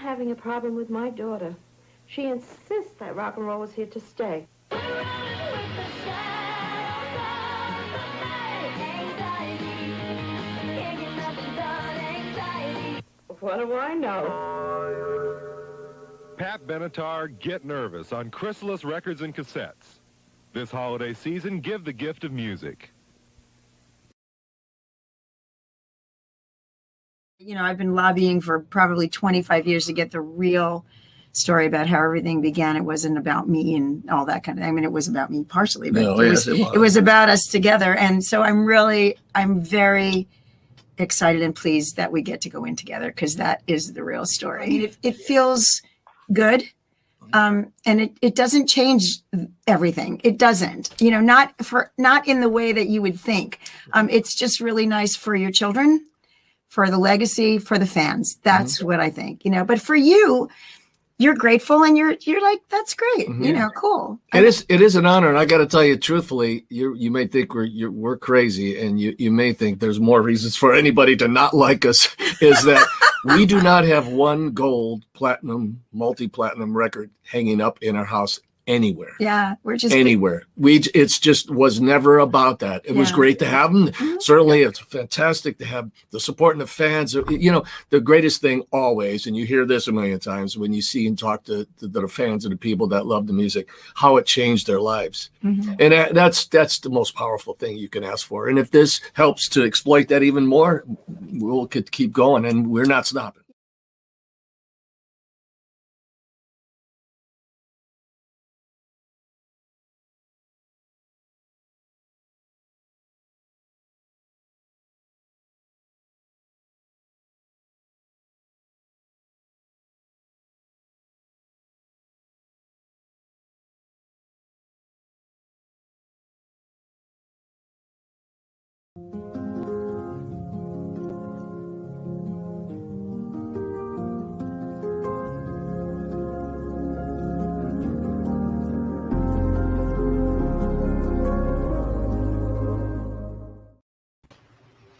having a problem with my daughter. She insists that rock and roll is here to stay. What do I know? Pat Benatar, Get Nervous on Chrysalis Records and Cassettes. This holiday season, give the gift of music. You know, I've been lobbying for probably 25 years to get the real story about how everything began. It wasn't about me and all that kind of, I mean, it was about me partially, but it was about us together. And so I'm very excited and pleased that we get to go in together, because that is the real story. I mean, it feels good. And it doesn't change everything. It doesn't, you know, not in the way that you would think. It's just really nice for your children, for the legacy, for the fans. That's what I think, you know, but for you, you're grateful and you're like, that's great. You know, cool. It is an honor. And I got to tell you truthfully, you may think we're crazy, and you may think there's more reasons for anybody to not like us, is that we do not have one gold, platinum, multi-platinum record hanging up in our house anywhere. Yeah, we're just anywhere. It's just was never about that. It was great to have them. Certainly, it's fantastic to have the support and the fans. You know, the greatest thing always, and you hear this a million times when you see and talk to the fans and the people that love the music, how it changed their lives. And that's the most powerful thing you can ask for. And if this helps to exploit that even more, we'll keep going, and we're not stopping.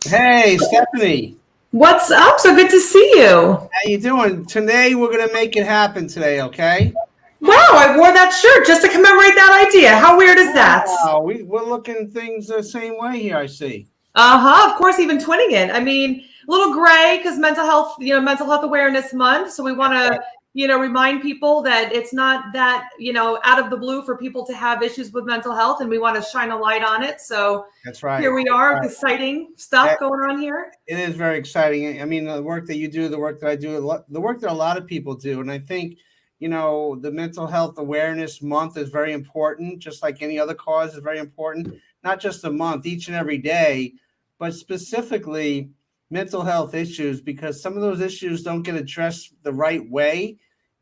Hey, Stephanie. What's up? So good to see you. How you doing? Today, we're going to make it happen today, okay? Wow, I wore that shirt just to commemorate that idea. How weird is that? Wow, we're looking at things the same way here, I see. Of course, even twinning it. I mean, a little gray because mental health awareness month. So we want to, remind people that it's not that, out of the blue for people to have issues with mental health, and we want to shine a light on it. So that's right. Here we are, exciting stuff going on here. It is very exciting. I mean, the work that you do, the work that I do, the work that a lot of people do. And I think, the Mental Health Awareness Month is very important, just like any other cause is very important. Not just a month, each and every day, but specifically mental health issues, because some of those issues don't get addressed the right way,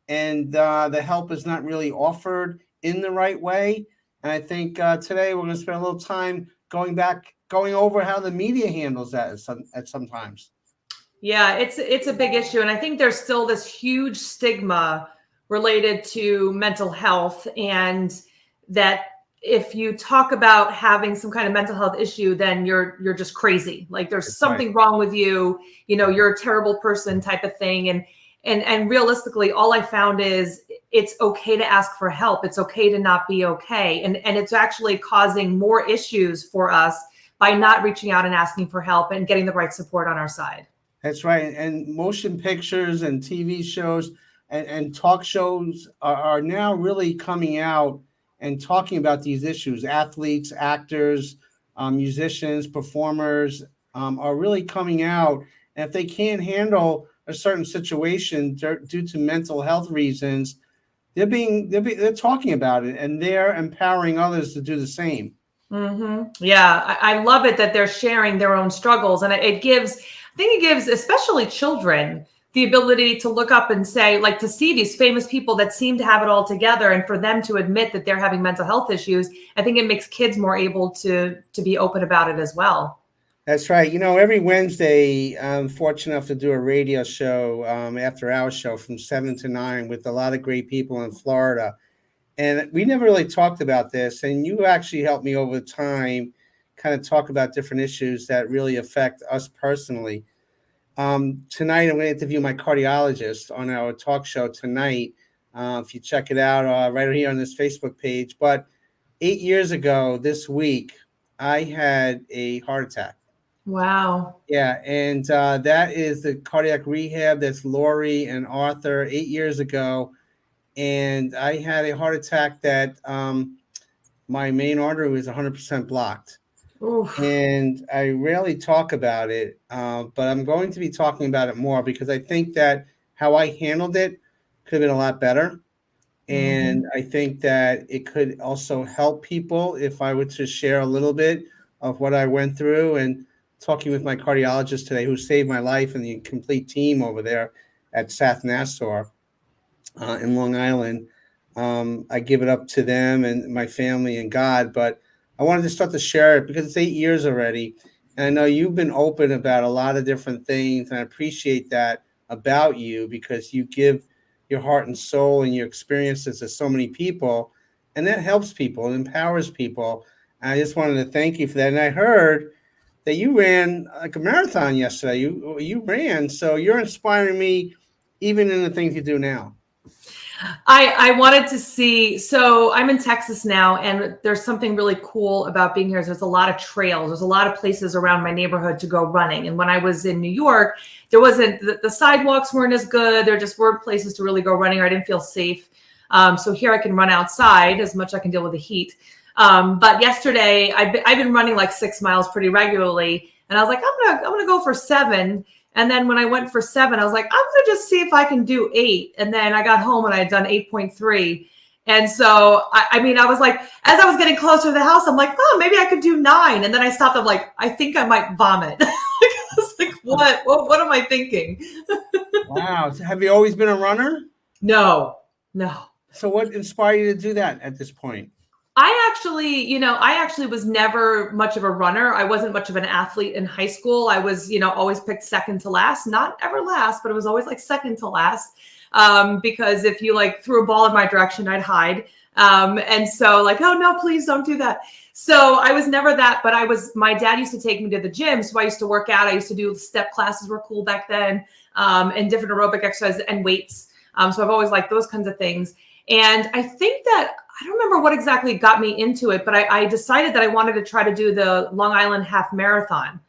and the help is not really offered in the right way. And I think today we're going to spend a little time going over how the media handles that at sometimes. Yeah, it's a big issue. And I think there's still this huge stigma related to mental health, and that if you talk about having some kind of mental health issue, then you're just crazy. Like there's something wrong with you, you're a terrible person type of thing. And realistically, all I found is it's okay to ask for help. It's okay to not be okay. And it's actually causing more issues for us by not reaching out and asking for help and getting the right support on our side. That's right. And motion pictures and TV shows and talk shows are now really coming out and talking about these issues. Athletes, actors, musicians, performers are really coming out. And if they can't handle a certain situation due to mental health reasons, they're talking about it, and they're empowering others to do the same. Yeah, I love it that they're sharing their own struggles, and I think it gives especially children the ability to look up and say, like, to see these famous people that seem to have it all together, and for them to admit that they're having mental health issues. I think it makes kids more able to be open about it as well. That's right. Every Wednesday, I'm fortunate enough to do a radio show, after our show from 7 to 9 with a lot of great people in Florida. And we never really talked about this. And you actually helped me over time kind of talk about different issues that really affect us personally. Tonight, I'm going to interview my cardiologist on our talk show tonight. If you check it out right here on this Facebook page. But 8 years ago this week, I had a heart attack. Wow. Yeah, and that is the cardiac rehab. That's Lori and Arthur 8 years ago. And I had a heart attack that my main artery was 100% blocked. Oof. And I rarely talk about it, but I'm going to be talking about it more because I think that how I handled it could have been a lot better. And I think that it could also help people if I were to share a little bit of what I went through. And talking with my cardiologist today, who saved my life, and the complete team over there at South Nassau in Long Island. I give it up to them and my family and God, but I wanted to start to share it because it's 8 years already. And I know you've been open about a lot of different things, and I appreciate that about you because you give your heart and soul and your experiences to so many people, and that helps people and empowers people. And I just wanted to thank you for that. And I heard that you ran like a marathon yesterday. You ran, so you're inspiring me even in the things you do now. I wanted to see, so I'm in Texas now, and there's something really cool about being here. There's a lot of trails. There's a lot of places around my neighborhood to go running. And when I was in New York, there wasn't, the sidewalks weren't as good. There just weren't places to really go running, or I didn't feel safe. So here I can run outside as much as I can deal with the heat. But yesterday I've been running like 6 miles pretty regularly. And I was like, I'm gonna go for 7. And then when I went for 7, I was like, I'm going to just see if I can do 8. And then I got home and I had done 8.3. And so, I mean, I was like, as I was getting closer to the house, I'm like, oh, maybe I could do 9. And then I stopped. I'm like, I think I might vomit. I was like, what am I thinking? Wow. So have you always been a runner? No. So what inspired you to do that at this point? I actually was never much of a runner. I wasn't much of an athlete in high school. I was, always picked second to last, not ever last, but it was always like second to last. Because if you like threw a ball in my direction, I'd hide. And so like, oh no, please don't do that. So I was never that, but my dad used to take me to the gym. So I used to work out. I used to do step classes were cool back then, and different aerobic exercises and weights. So I've always liked those kinds of things. And I think that, I don't remember what exactly got me into it, but I decided that I wanted to try to do the Long Island Half Marathon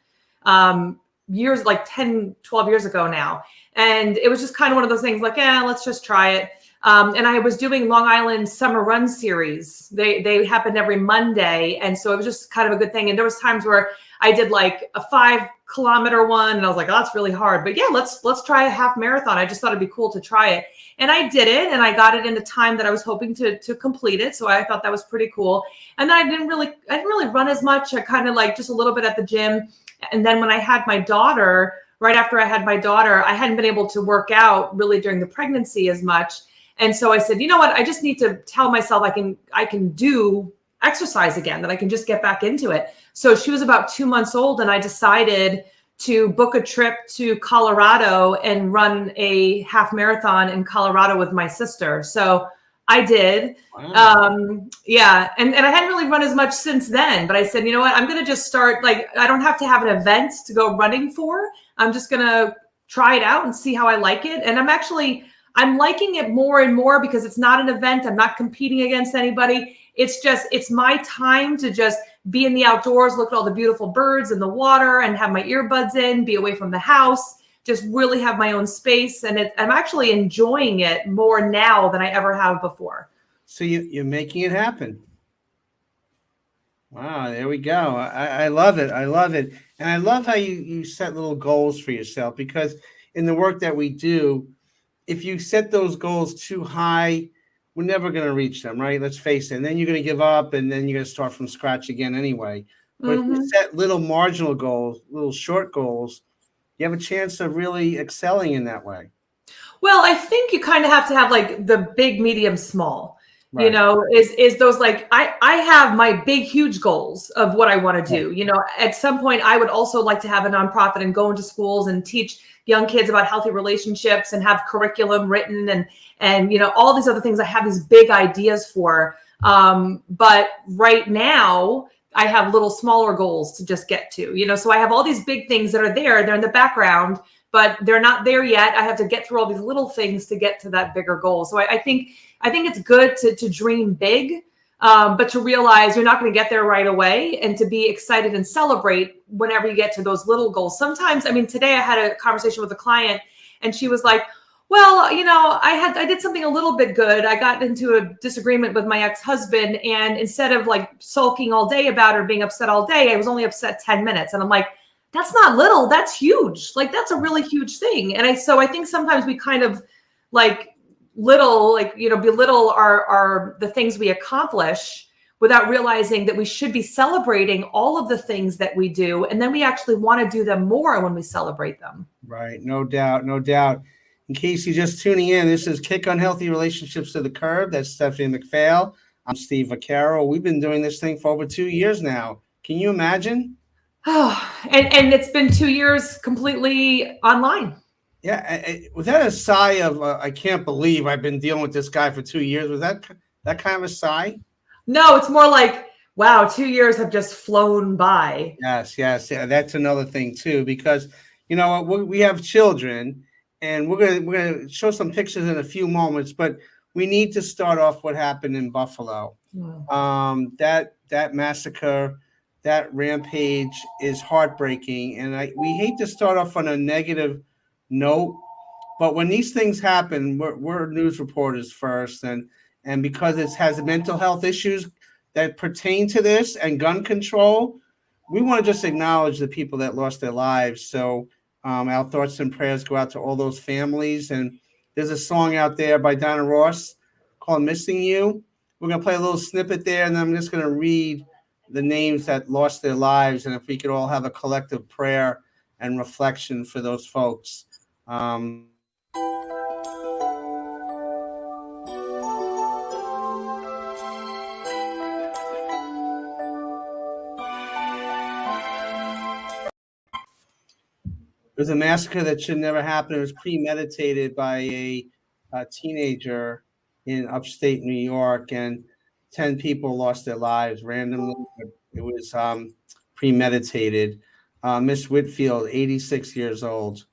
years, like 10, 12 years ago now. And it was just kind of one of those things like, let's just try it. And I was doing Long Island Summer Run Series. They happened every Monday. And so it was just kind of a good thing. And there was times where I did like a 5-kilometer one, and I was like, oh, that's really hard. But yeah, let's try a half marathon. I just thought it'd be cool to try it. And I did it, and I got it in the time that I was hoping to complete it. So I thought that was pretty cool. And then I didn't really run as much. I kind of like just a little bit at the gym. And then when I had my daughter, right after I had my daughter, I hadn't been able to work out really during the pregnancy as much. And so I said, you know what? I just need to tell myself I can do exercise again, that I can just get back into it. So she was about 2 months old, and I decided to book a trip to Colorado and run a half marathon in Colorado with my sister. So I did. Wow. Yeah. And I hadn't really run as much since then, but I said, you know what, I'm going to just start, like, I don't have to have an event to go running for. I'm just going to try it out and see how I like it. And I'm liking it more and more because it's not an event. I'm not competing against anybody. It's my time to just be in the outdoors, look at all the beautiful birds in the water, and have my earbuds in, be away from the house, just really have my own space. And I'm actually enjoying it more now than I ever have before. So you're making it happen. Wow, there we go. I love it. I love it. And I love how you set little goals for yourself, because in the work that we do, if you set those goals too high, we're never going to reach them, right? Let's face it. And then you're going to give up, and then you're going to start from scratch again anyway. But if you set little marginal goals, little short goals, you have a chance of really excelling in that way. Well, I think you kind of have to have like the big, medium, small. Right. Is those like, I have my big, huge goals of what I want to do. At some point I would also like to have a nonprofit and go into schools and teach young kids about healthy relationships and have curriculum written and all these other things I have these big ideas for. But right now I have little smaller goals to just get to, so I have all these big things that are there, they're in the background, but they're not there yet. I have to get through all these little things to get to that bigger goal. So I think it's good to dream big, but to realize you're not going to get there right away, and to be excited and celebrate whenever you get to those little goals. Sometimes, I mean, today I had a conversation with a client, and she was like, well, you know, I did something a little bit good. I got into a disagreement with my ex-husband, and instead of like sulking all day about it or being upset all day, I was only upset 10 minutes. And I'm like, that's not little, that's huge. Like, that's a really huge thing. And so I think sometimes we kind of like belittle our the things we accomplish without realizing that we should be celebrating all of the things that we do. And then we actually want to do them more when we celebrate them. Right. No doubt. No doubt. In case you're just tuning in, this is Kick Unhealthy Relationships to the Curb. That's Stephanie McPhail. I'm Steve Vaccaro. We've been doing this thing for over 2 years now. Can you imagine? Oh, and it's been 2 years completely online. Yeah. Was that a sigh of, I can't believe I've been dealing with this guy for 2 years? Was that kind of a sigh? No, it's more like, wow, 2 years have just flown by. Yes. Yeah, that's another thing too, because, you know, we have children. And we're gonna show some pictures in a few moments, but we need to start off what happened in Buffalo. That massacre, that rampage is heartbreaking, and we hate to start off on a negative note, but when these things happen, we're news reporters first, and because it has mental health issues that pertain to this and gun control, we want to just acknowledge the people that lost their lives. So. Our thoughts and prayers go out to all those families. And there's a song out there by Donna Ross called Missing You. We're going to play a little snippet there, and then I'm just going to read the names that lost their lives. And if we could all have a collective prayer and reflection for those folks. It was a massacre that should never happen. It was premeditated by a teenager in upstate New York, and 10 people lost their lives randomly. It was premeditated. Miss Whitfield, 86 years old.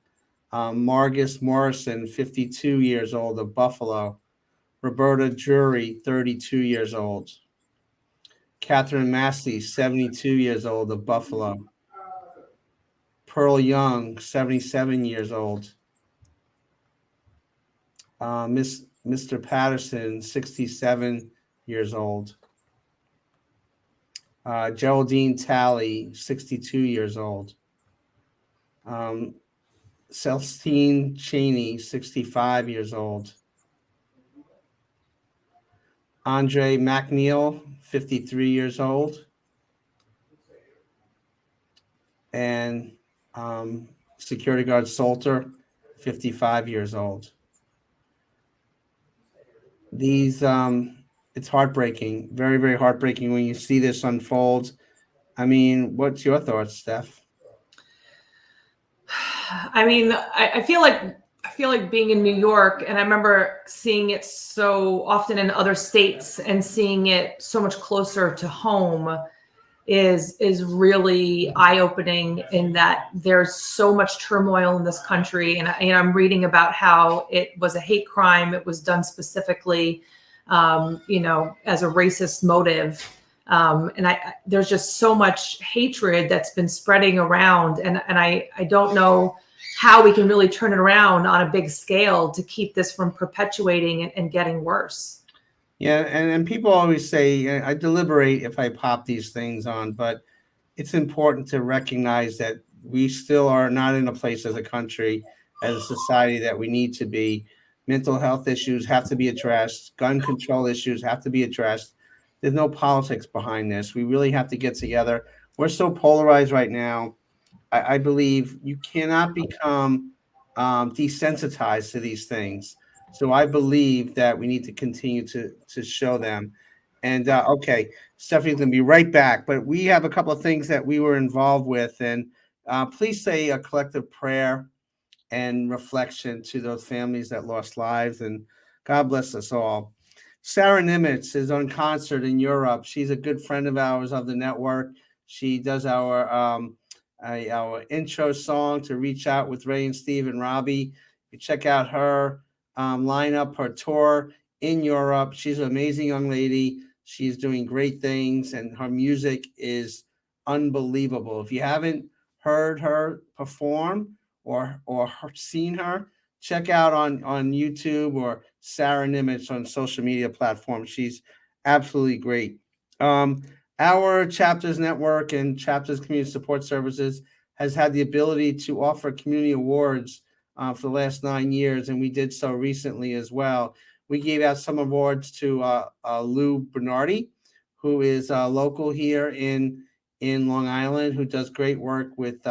Margus Morrison, 52 years old, of Buffalo. Roberta Jury, 32 years old. Catherine Massey, 72 years old, of Buffalo. Pearl Young, 77 years old. Mr. Patterson, 67 years old. Geraldine Talley, 62 years old. Celestine Cheney, 65 years old. Andre McNeil, 53 years old. And security guard Salter, 55 years old. These, it's heartbreaking, very, very heartbreaking when you see this unfold. I mean, what's your thoughts, Steph? I mean, I feel like being in New York, and I remember seeing it so often in other states, and seeing it so much closer to home is really eye-opening, in that there's so much turmoil in this country. And I'm reading about how it was a hate crime. It was done specifically, as a racist motive. And there's just so much hatred that's been spreading around. And I don't know how we can really turn it around on a big scale to keep this from perpetuating and getting worse. Yeah, and people always say, I deliberate if I pop these things on, but it's important to recognize that we still are not in a place as a country, as a society, that we need to be. Mental health issues have to be addressed. Gun control issues have to be addressed. There's no politics behind this. We really have to get together. We're so polarized right now. I believe you cannot become desensitized to these things. So I believe that we need to continue to show them. And okay, Stephanie's going to be right back. But we have a couple of things that we were involved with. And please say a collective prayer and reflection to those families that lost lives. And God bless us all. Sarah Nimitz is on concert in Europe. She's a good friend of ours of the network. She does our our intro song to Reach Out with Ray and Steve and Robbie. You check out her lineup, her tour in Europe. She's an amazing young lady. She's doing great things, and her music is unbelievable. If you haven't heard her perform or seen her, check out on YouTube or Sarah Nimitz on social media platforms. She's absolutely great. Our Chapters Network and Chapters Community Support Services has had the ability to offer community awards for the last 9 years, and we did so recently as well. We gave out some awards to Lou Bernardi, who is local here in Long Island, who does great work with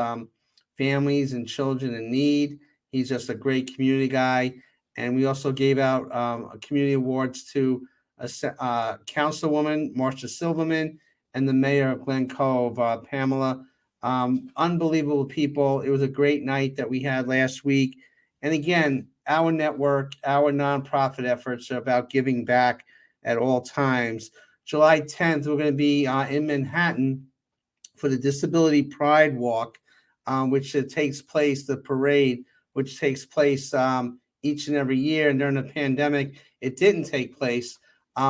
families and children in need. He's just a great community guy. And we also gave out community awards to Councilwoman Marcia Silverman and the mayor of Glen Cove, Pamela. Unbelievable people. It was a great night that we had last week. And again, our network, our nonprofit efforts are about giving back at all times. July 10th, we're going to be in Manhattan for the Disability Pride Walk, which takes place, the parade, which takes place each and every year. And during the pandemic, it didn't take place.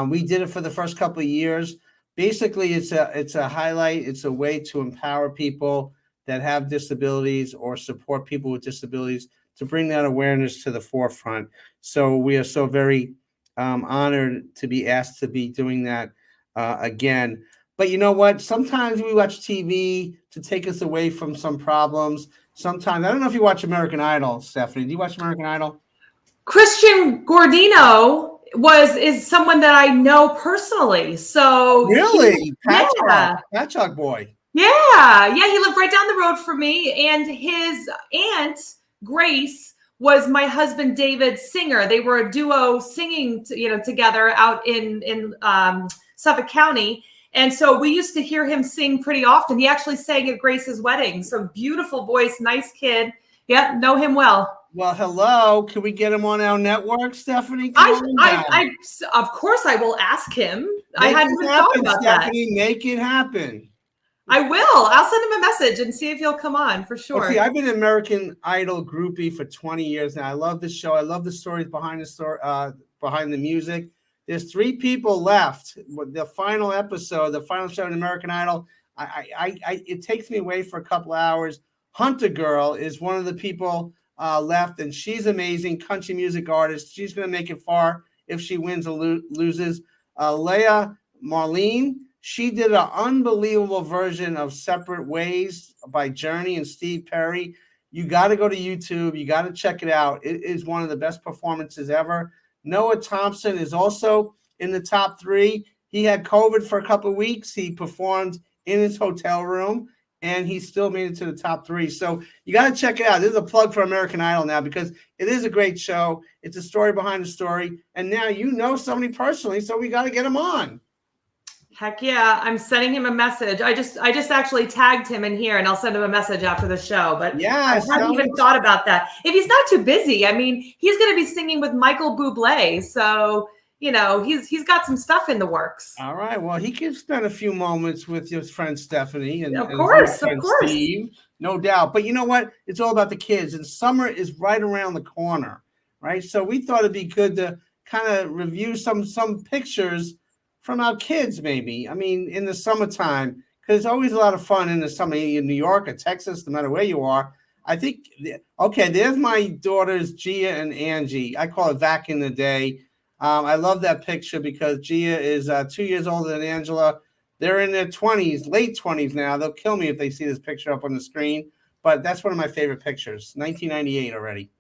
We did it for the first couple of years. Basically, it's a highlight. It's a way to empower people that have disabilities or support people with disabilities to bring that awareness to the forefront. So we are so very honored to be asked to be doing that again. But you know what? Sometimes we watch TV to take us away from some problems. Sometimes, I don't know if you watch American Idol, Stephanie. Do you watch American Idol? Christian Gordino is someone that I know personally. So really, yeah. Patchogue boy. Yeah, he lived right down the road from me, and his aunt Grace was my husband David's singer. They were a duo singing, together out in Suffolk County. And so we used to hear him sing pretty often. He actually sang at Grace's wedding. So beautiful voice, nice kid. Yep, know him well. Well, hello. Can we get him on our network, Stephanie? I of course I will ask him. I hadn't even thought about Stephanie, that. Make it happen. I will. I'll send him a message and see if he'll come on for sure. Okay, I've been an American Idol groupie for 20 years now. I love the show. I love the stories behind the story, behind the music. There's 3 people left. The final episode, the final show in American Idol, it takes me away for a couple hours. Hunter Girl is one of the people left, and she's amazing, country music artist. She's going to make it far if she wins or loses. Leah Marlene, she did an unbelievable version of Separate Ways by Journey and Steve Perry. You got to go to YouTube. You got to check it out. It is one of the best performances ever. Noah Thompson is also in the top 3. He had COVID for a couple of weeks. He performed in his hotel room, and he still made it to the top 3. So you got to check it out. This is a plug for American Idol now because it is a great show. It's a story behind the story. And now you know somebody personally, so we got to get him on. Heck yeah. I'm sending him a message. I just actually tagged him in here, and I'll send him a message after the show. But yeah, I hadn't even thought about that. If he's not too busy, I mean, he's going to be singing with Michael Bublé. So, he's got some stuff in the works. All right. Well, he can spend a few moments with your friend Stephanie and of course. Steve, no doubt. But you know what? It's all about the kids, and summer is right around the corner, right? So we thought it'd be good to kind of review some pictures from our kids, maybe. I mean, in the summertime, because it's always a lot of fun in the summer in New York or Texas, no matter where you are. I think, okay, there's my daughters, Gia and Angie. I call it back in the day. I love that picture because Gia is 2 years older than Angela. They're in their 20s, late 20s now. They'll kill me if they see this picture up on the screen. But that's one of my favorite pictures, 1998 already.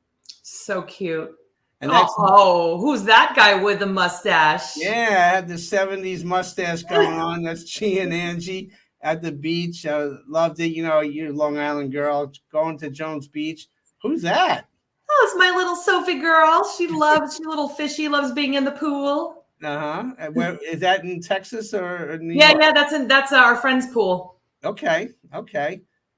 So cute. And that's, who's that guy with the mustache? Yeah, I had the 70s mustache going on. That's Gia and Angie at the beach. Loved it. You're a Long Island girl going to Jones Beach. Who's that? Oh, it's my little Sophie girl. She's a little fishy, loves being in the pool. Uh-huh. Where is that, in Texas or New York? Yeah, that's our friend's pool. Okay.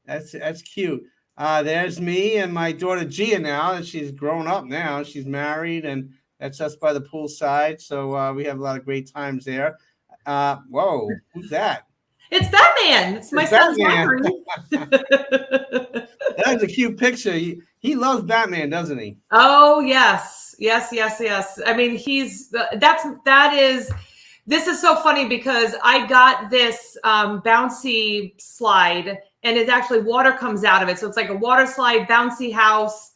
That's cute. There's me and my daughter Gia now. She's grown up now. She's married, and that's us by the poolside. So we have a lot of great times there. Whoa, who's that? It's Batman. It's my son's Batman. memory. That's a cute picture. He loves Batman, doesn't he? Oh yes. I mean, this is so funny because I got this bouncy slide and it's actually water comes out of it. So it's like a water slide, bouncy house.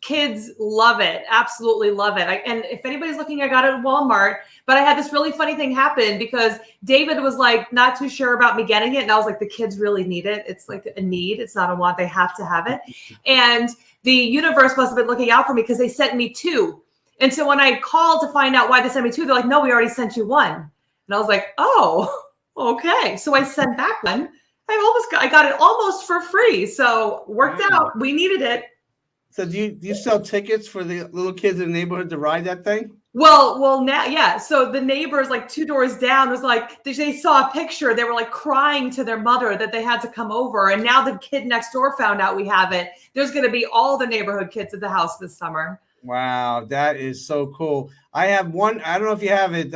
Kids love it. Absolutely love it. And if anybody's looking, I got it at Walmart, but I had this really funny thing happen because David was like, not too sure about me getting it. And I was like, the kids really need it. It's like a need. It's not a want. They have to have it. And the universe must have been looking out for me because they sent me 2. And so when I called to find out why they sent me 2, they're like, no, we already sent you 1. And I was like, oh, okay. So I sent back 1. I got it almost for free. So worked out. We needed it. So do you sell tickets for the little kids in the neighborhood to ride that thing? Well, now, yeah. So the neighbors, like 2 doors down, was like, they saw a picture. They were like crying to their mother that they had to come over. And now the kid next door found out we have it. There's going to be all the neighborhood kids at the house this summer. Wow, that is so cool. I have one. I don't know if you have it,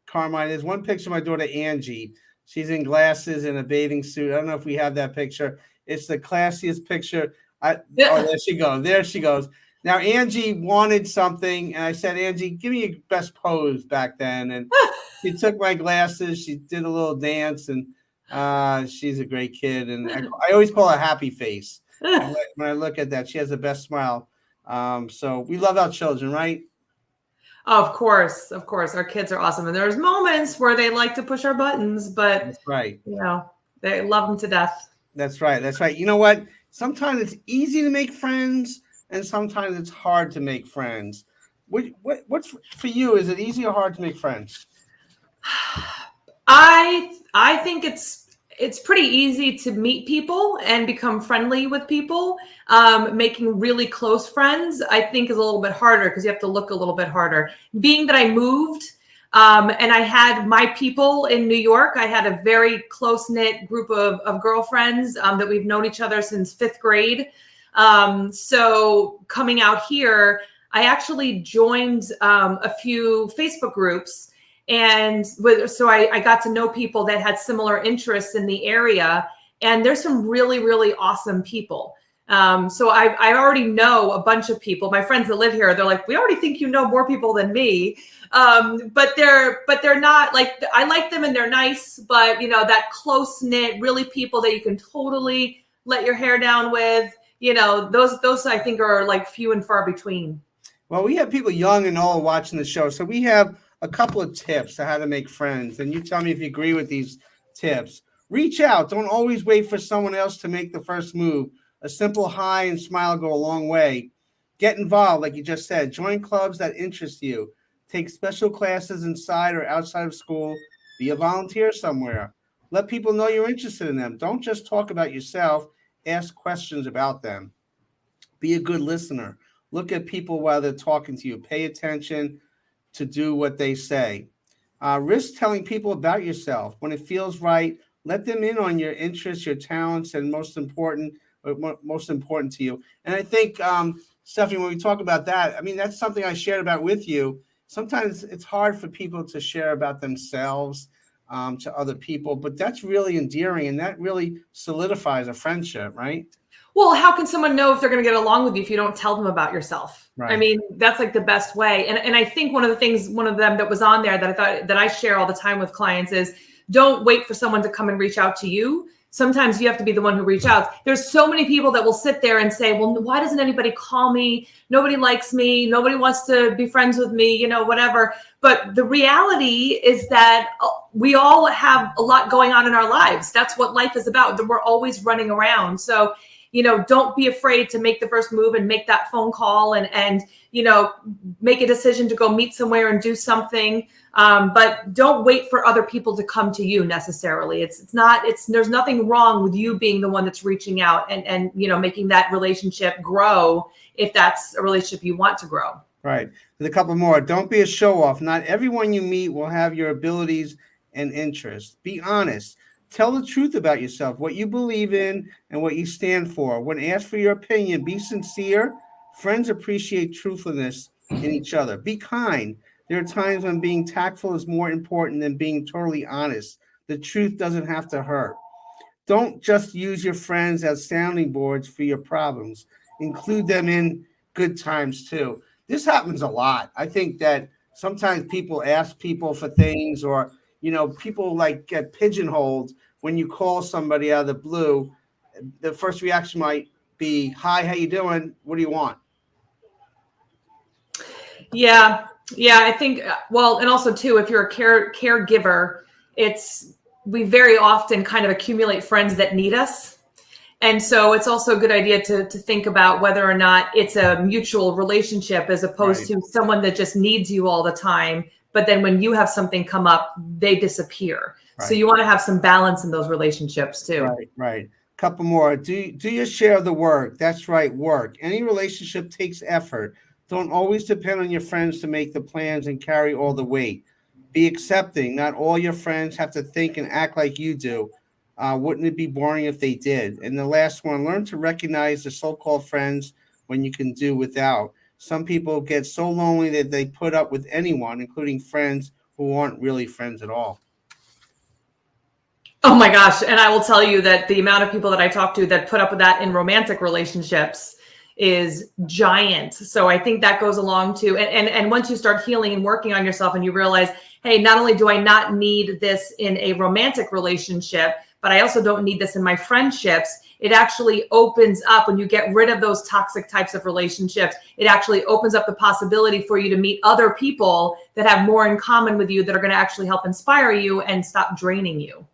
Carmine. There's one picture of my daughter, Angie. She's in glasses and a bathing suit. I don't know if we have that picture. It's the classiest picture. Oh, there she goes. There she goes. Now, Angie wanted something, and I said, Angie, give me your best pose back then. And she took my glasses. She did a little dance, and she's a great kid. And I always call her Happy Face. When I look at that, she has the best smile. So we love our children, right? Of course. Our kids are awesome. And there's moments where they like to push our buttons, but that's right. They love them to death. That's right. You know what? Sometimes it's easy to make friends, and sometimes it's hard to make friends. What's for you? Is it easy or hard to make friends? I think it's pretty easy to meet people and become friendly with people. Making really close friends, I think, is a little bit harder because you have to look a little bit harder. Being that I moved and I had my people in New York, I had a very close-knit group of girlfriends that we've known each other since 5th grade. So coming out here, I actually joined a few Facebook groups. And so I got to know people that had similar interests in the area. And there's some really, really awesome people. So I already know a bunch of people. My friends that live here, they're like, we already think you know more people than me. But they're not like, I like them and they're nice, but that close knit, really people that you can totally let your hair down with, those I think are like few and far between. Well, we have people young and old watching the show. So we have a couple of tips on how to make friends. And you tell me if you agree with these tips. Reach out. Don't always wait for someone else to make the first move. A simple hi and smile go a long way. Get involved, like you just said. Join clubs that interest you. Take special classes inside or outside of school. Be a volunteer somewhere. Let people know you're interested in them. Don't just talk about yourself. Ask questions about them. Be a good listener. Look at people while they're talking to you. Pay attention to do what they say. Risk telling people about yourself. When it feels right, let them in on your interests, your talents, and most important to you. And I think, Stephanie, when we talk about that, I mean, that's something I shared about with you. Sometimes it's hard for people to share about themselves to other people, but that's really endearing, and that really solidifies a friendship, right? Well, how can someone know if they're going to get along with you if you don't tell them about yourself? Right. I mean, that's like the best way. And I think one of them that was on there that I share all the time with clients is don't wait for someone to come and reach out to you. Sometimes you have to be the one who reach out. There's so many people that will sit there and say, well, why doesn't anybody call me? Nobody likes me. Nobody wants to be friends with me, whatever. But the reality is that we all have a lot going on in our lives. That's what life is about. We're always running around. So, don't be afraid to make the first move and make that phone call and make a decision to go meet somewhere and do something. But don't wait for other people to come to you necessarily. There's nothing wrong with you being the one that's reaching out and making that relationship grow if that's a relationship you want to grow. Right. There's a couple more. Don't be a show off. Not everyone you meet will have your abilities and interests. Be honest. Tell the truth about yourself, what you believe in and what you stand for. When asked for your opinion, be sincere. Friends appreciate truthfulness in each other. Be kind. There are times when being tactful is more important than being totally honest. The truth doesn't have to hurt. Don't just use your friends as sounding boards for your problems. Include them in good times too. This happens a lot. I think that sometimes people ask people for things, or people like get pigeonholed when you call somebody out of the blue. The first reaction might be, "Hi, how you doing? What do you want?" Yeah. I think, well, and also too, if you're a caregiver, we very often kind of accumulate friends that need us. And so it's also a good idea to think about whether or not it's a mutual relationship as opposed to someone that just needs you all the time. But then when you have something come up, they disappear. Right. So you want to have some balance in those relationships too. Right. Couple more. Do your share of the work. That's right, work. Any relationship takes effort. Don't always depend on your friends to make the plans and carry all the weight. Be accepting. Not all your friends have to think and act like you do. Wouldn't it be boring if they did? And the last one, learn to recognize the so-called friends when you can do without. Some people get so lonely that they put up with anyone, including friends who aren't really friends at all. Oh my gosh. And I will tell you that the amount of people that I talk to that put up with that in romantic relationships is giant. So I think that goes along to, and once you start healing and working on yourself and you realize, hey, not only do I not need this in a romantic relationship, but I also don't need this in my friendships. It actually opens up, when you get rid of those toxic types of relationships, it actually opens up the possibility for you to meet other people that have more in common with you, that are going to actually help inspire you and stop draining you.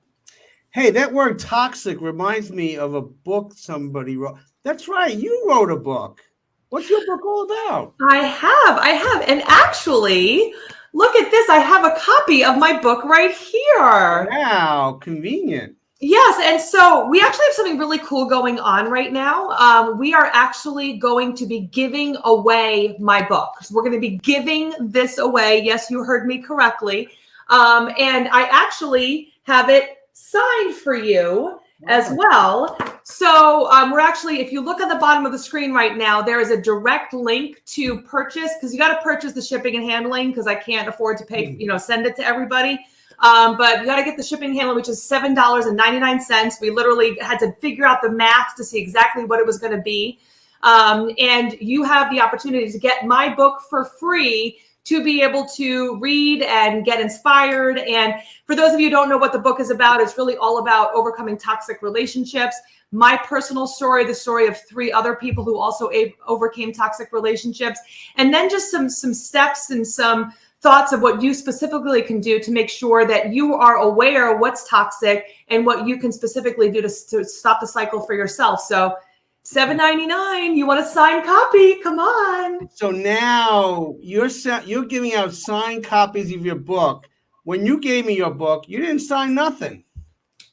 Hey, that word toxic reminds me of a book somebody wrote. That's right. You wrote a book. What's your book all about? I have. And actually, look at this. I have a copy of my book right here. Wow, convenient. Yes. And so we actually have something really cool going on right now. We are actually going to be giving away my book. So we're going to be giving this away. Yes, you heard me correctly. And I actually have it signed for you as well. So we're actually, if you look at the bottom of the screen right now, there is a direct link to purchase, because you got to purchase the shipping and handling, because I can't afford to pay, send it to everybody. But you got to get the shipping and handling, which is $7.99. We literally had to figure out the math to see exactly what it was going to be. And you have the opportunity to get my book for free, to be able to read and get inspired. And for those of you who don't know what the book is about, it's really all about overcoming toxic relationships. My personal story, the story of 3 other people who also overcame toxic relationships, and then just some steps and some thoughts of what you specifically can do to make sure that you are aware of what's toxic and what you can specifically do to stop the cycle for yourself. So $7.99. You want a signed copy? Come on. So now you're giving out signed copies of your book. When you gave me your book, you didn't sign nothing.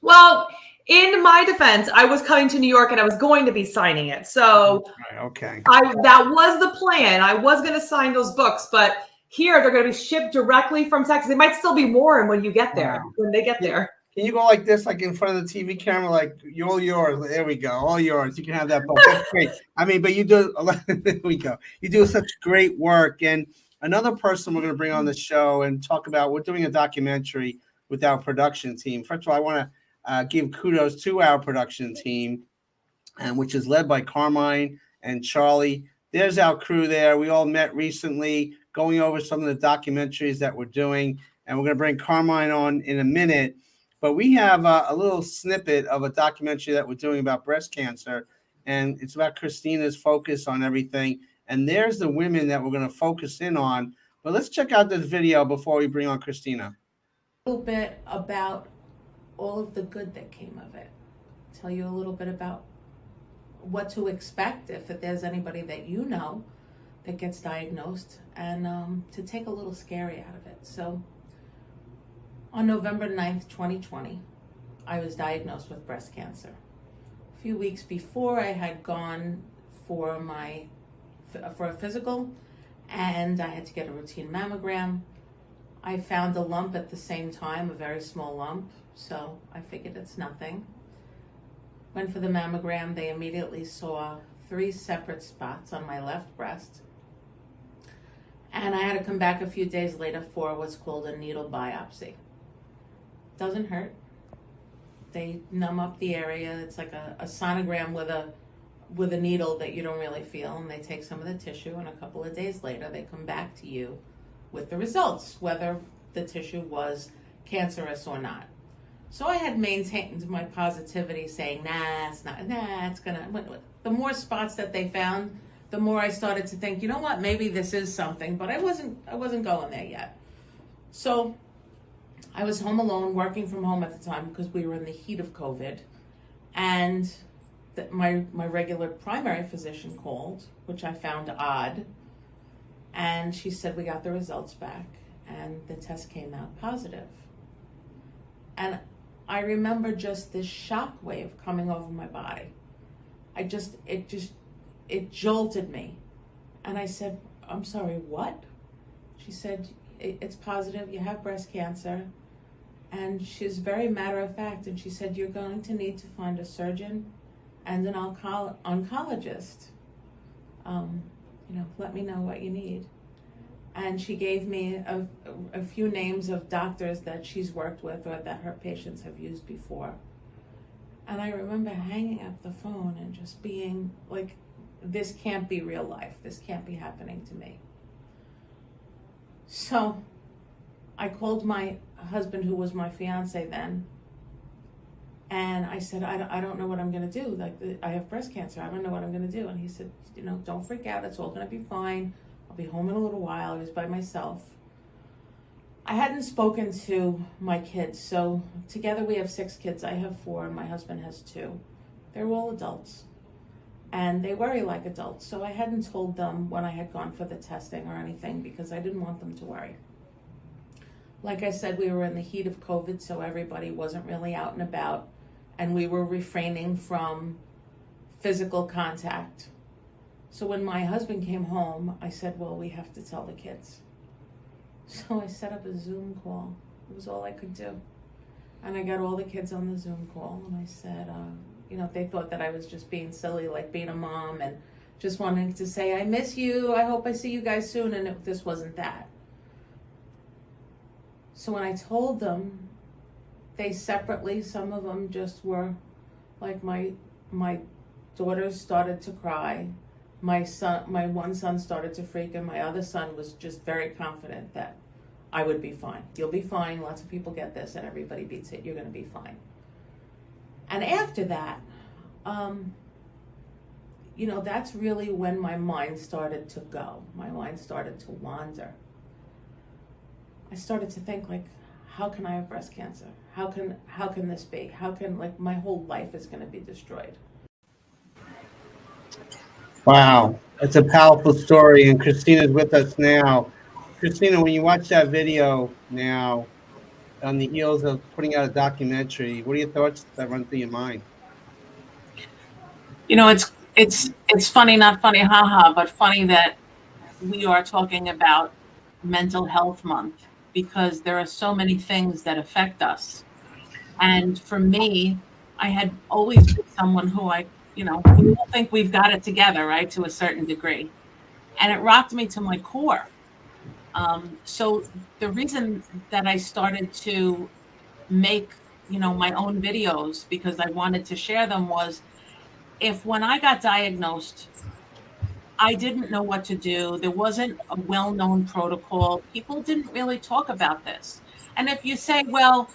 Well, in my defense, I was coming to New York and I was going to be signing it. So okay, that was the plan. I was going to sign those books, but here they're going to be shipped directly from Texas. They might still be warm when you get there. Wow. When they get there. Can you go like this, like in front of the TV camera, like all yours? There we go, all yours. You can have that book. That's great. I mean, but you do. There we go. You do such great work. And another person we're going to bring on the show and talk about. We're doing a documentary with our production team. First of all, I want to give kudos to our production team, and which is led by Carmine and Charlie. There's our crew there. We all met recently, going over some of the documentaries that we're doing, and we're going to bring Carmine on in a minute. But we have a little snippet of a documentary that we're doing about breast cancer, and it's about Christina's focus on everything. And there's the women that we're going to focus in on. But let's check out this video before we bring on Christina. A little bit about all of the good that came of it. Tell you a little bit about what to expect if there's anybody that you know that gets diagnosed, and to take a little scary out of it. So on November 9th, 2020, I was diagnosed with breast cancer. A few weeks before, I had gone for a physical, and I had to get a routine mammogram. I found a lump at the same time, a very small lump, so I figured it's nothing. Went for the mammogram. They immediately saw 3 separate spots on my left breast. And I had to come back a few days later for what's called a needle biopsy. Doesn't hurt, They numb up the area. It's like a sonogram with a needle that you don't really feel, and they take some of the tissue, and a couple of days later they come back to you with the results, whether the tissue was cancerous or not. So I had maintained my positivity, saying, nah, it's not, it's gonna, the more spots that they found, the more I started to think, you know what, maybe this is something, but I wasn't going there yet. So I was home alone, working from home at the time because we were in the heat of COVID, and my regular primary physician called, which I found odd, and she said, we got the results back, and the test came out positive. And I remember just this shock wave coming over my body. It jolted me. And I said, I'm sorry, what? She said, it's positive, you have breast cancer. And she's very matter of fact, and she said, you're going to need to find a surgeon and an oncologist. Let me know what you need. And she gave me a few names of doctors that she's worked with or that her patients have used before. And I remember hanging up the phone and just being like, this can't be real life. This can't be happening to me. So I called my husband, who was my fiance then, and I said, I don't know what I'm going to do. Like, I have breast cancer. I don't know what I'm going to do. And he said, don't freak out. It's all going to be fine. I'll be home in a little while. I was by myself. I hadn't spoken to my kids. So together we have 6 kids. I have 4 and my husband has 2. They're all adults. And they worry like adults. So I hadn't told them when I had gone for the testing or anything because I didn't want them to worry. Like I said, we were in the heat of COVID, so everybody wasn't really out and about. And we were refraining from physical contact. So when my husband came home, I said, well, we have to tell the kids. So I set up a Zoom call. It was all I could do. And I got all the kids on the Zoom call, and I said, they thought that I was just being silly, like being a mom, and just wanting to say, I miss you, I hope I see you guys soon, and this wasn't that. So when I told them, they separately, some of them just were like, my daughters started to cry. My one son started to freak, and my other son was just very confident that I would be fine. You'll be fine. Lots of people get this and everybody beats it. You're going to be fine. And after that, that's really when my mind started to go. My mind started to wander. I started to think, like, how can I have breast cancer? How can this be? How can, like, my whole life is going to be destroyed? Wow, that's a powerful story, and Christina's with us now. Christina, when you watch that video now, on the heels of putting out a documentary, what are your thoughts that run through your mind? It's funny, not funny, haha, but funny that we are talking about Mental Health Month, because there are so many things that affect us. And for me, I had always been someone who we all think we've got it together, right, to a certain degree. And it rocked me to my core. So the reason that I started to make, my own videos, because I wanted to share them, was when I got diagnosed, I didn't know what to do. There wasn't a well-known protocol. People didn't really talk about this. And if you say, well,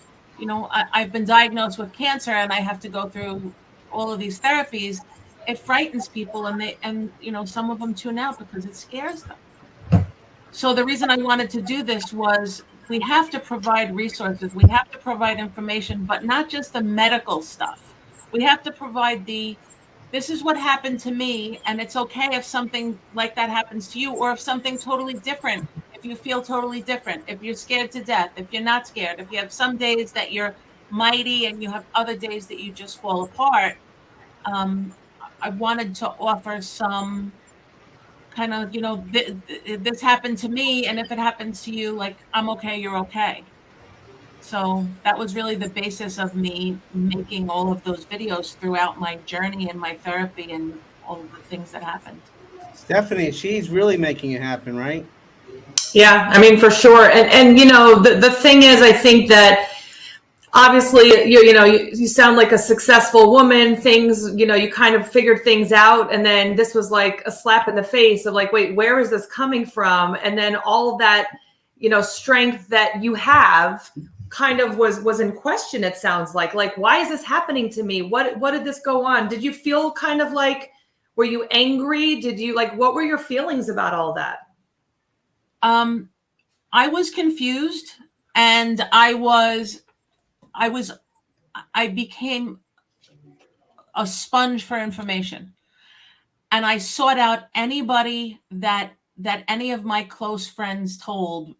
I've been diagnosed with cancer and I have to go through all of these therapies, it frightens people, and some of them tune out because it scares them. So the reason I wanted to do this was, we have to provide resources, we have to provide information, but not just the medical stuff. We have to provide this is what happened to me, and it's okay if something like that happens to you, or if something totally different, if you feel totally different, if you're scared to death, if you're not scared, if you have some days that you're mighty and you have other days that you just fall apart. I wanted to offer some kind of, this happened to me, and if it happens to you, like, I'm okay, you're okay. So that was really the basis of me making all of those videos throughout my journey and my therapy and all of the things that happened. Stephanie, she's really making it happen, right? Yeah, for sure. And the thing is, I think that obviously, you sound like a successful woman. Things, you kind of figured things out, and then this was like a slap in the face of like, wait, where is this coming from? And then all that, strength that you have kind of was in question. It sounds like why is this happening to me? What did this go on? Did you feel kind of like, were you angry? Did you what were your feelings about all that? I was confused, and I became a sponge for information, and I sought out anybody that any of my close friends told,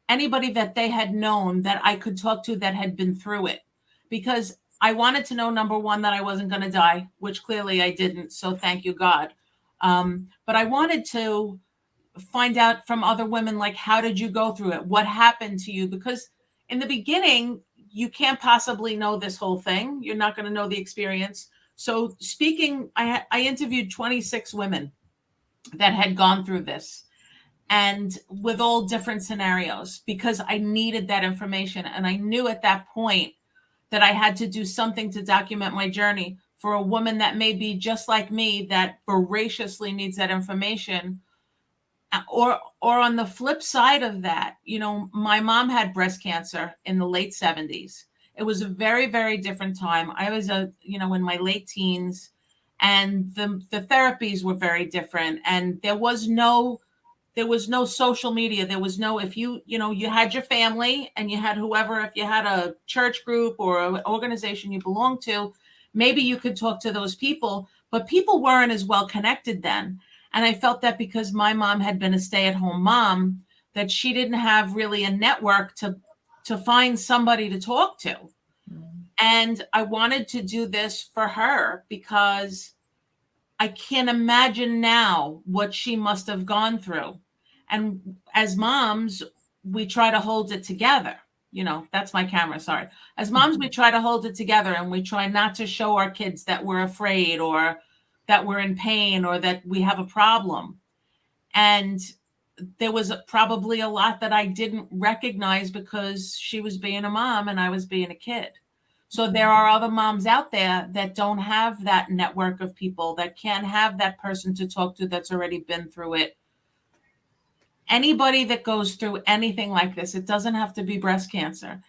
anybody that they had known that I could talk to that had been through it, because I wanted to know, number one, that I wasn't going to die, which clearly I didn't. So thank you, God. But I wanted to find out from other women, like, how did you go through it? What happened to you? Because in the beginning, you can't possibly know this whole thing. You're not going to know the experience. So speaking, I interviewed 26 women that had gone through this, and with all different scenarios, because I needed that information. And I knew at that point that I had to do something to document my journey for a woman that may be just like me, that voraciously needs that information. Or on the flip side of that, my mom had breast cancer in the late 70s. It was a very, very different time. I was in my late teens, and the therapies were very different. And there was no social media. There was no, if you had your family and you had whoever, if you had a church group or an organization you belonged to, maybe you could talk to those people, but people weren't as well connected then. And I felt that because my mom had been a stay-at-home mom, that she didn't have really a network to find somebody to talk to. And I wanted to do this for her because I can't imagine now what she must have gone through. And as moms, we try to hold it together. That's my camera, sorry. As moms, we try to hold it together, and we try not to show our kids that we're afraid or that we're in pain or that we have a problem. And there was probably a lot that I didn't recognize because she was being a mom and I was being a kid. So there are other moms out there that don't have that network of people, that can't have that person to talk to that's already been through it. Anybody that goes through anything like this, it doesn't have to be breast cancer.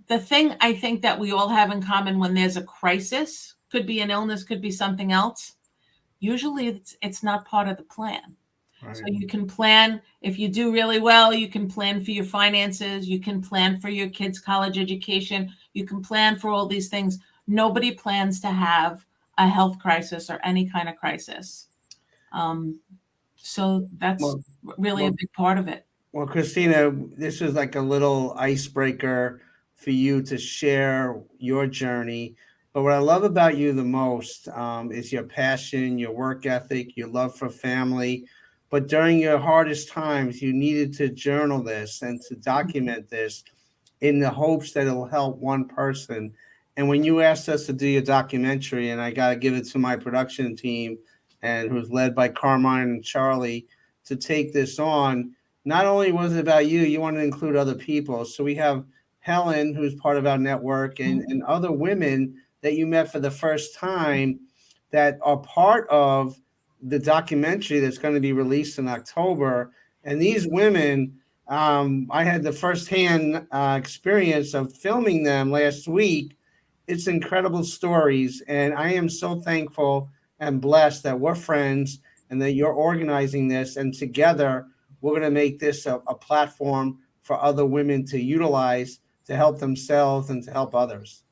The thing I think that we all have in common when there's a crisis, could be an illness, could be something else, usually it's not part of the plan. Right. So you can plan, if you do really well, you can plan for your finances, you can plan for your kids' college education, you can plan for all these things. Nobody plans to have a health crisis or any kind of crisis. So that's really a big part of it. Well, Christina, this is like a little icebreaker for you to share your journey. But what I love about you the most is your passion, your work ethic, your love for family. But during your hardest times, you needed to journal this and to document this in the hopes that it'll help one person. And when you asked us to do your documentary, and I got to give it to my production team, and who's led by Carmine and Charlie, to take this on, not only was it about you, you wanted to include other people. So we have Helen, who's part of our network, and other women that you met for the first time that are part of the documentary that's going to be released in October. And these women, I had the firsthand experience of filming them last week. It's incredible stories. And I am so thankful and blessed that we're friends and that you're organizing this. And together, we're going to make this a platform for other women to utilize to help themselves and to help others.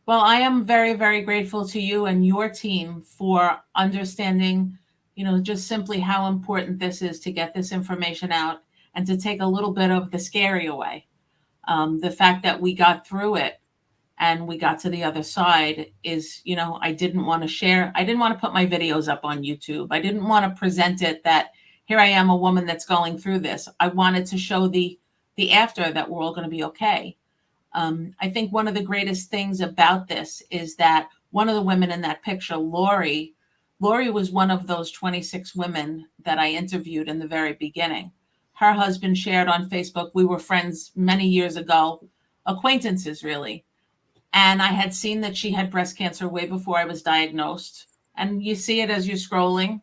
Well, I am very, very grateful to you and your team for understanding, just simply how important this is to get this information out and to take a little bit of the scary away. The fact that we got through it and we got to the other side is, I didn't want to put my videos up on YouTube. I didn't want to present it that here I am, a woman that's going through this. I wanted to show the after, that we're all going to be okay. I think one of the greatest things about this is that one of the women in that picture, Lori was one of those 26 women that I interviewed in the very beginning. Her husband shared on Facebook. We were friends many years ago acquaintances, really. And I had seen that she had breast cancer way before I was diagnosed. And you see it as you're scrolling.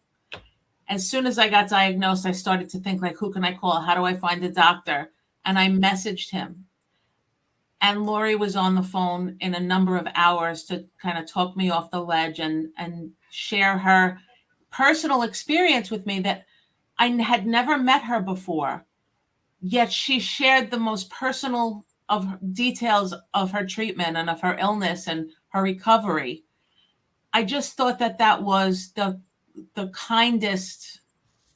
As soon as I got diagnosed, I started to think, like, who can I call? How do I find a doctor? And I messaged him. And Lori was on the phone in a number of hours to kind of talk me off the ledge and share her personal experience with me that I had never met her before. Yet she shared the most personal of details of her treatment and of her illness and her recovery. I just thought that was the kindest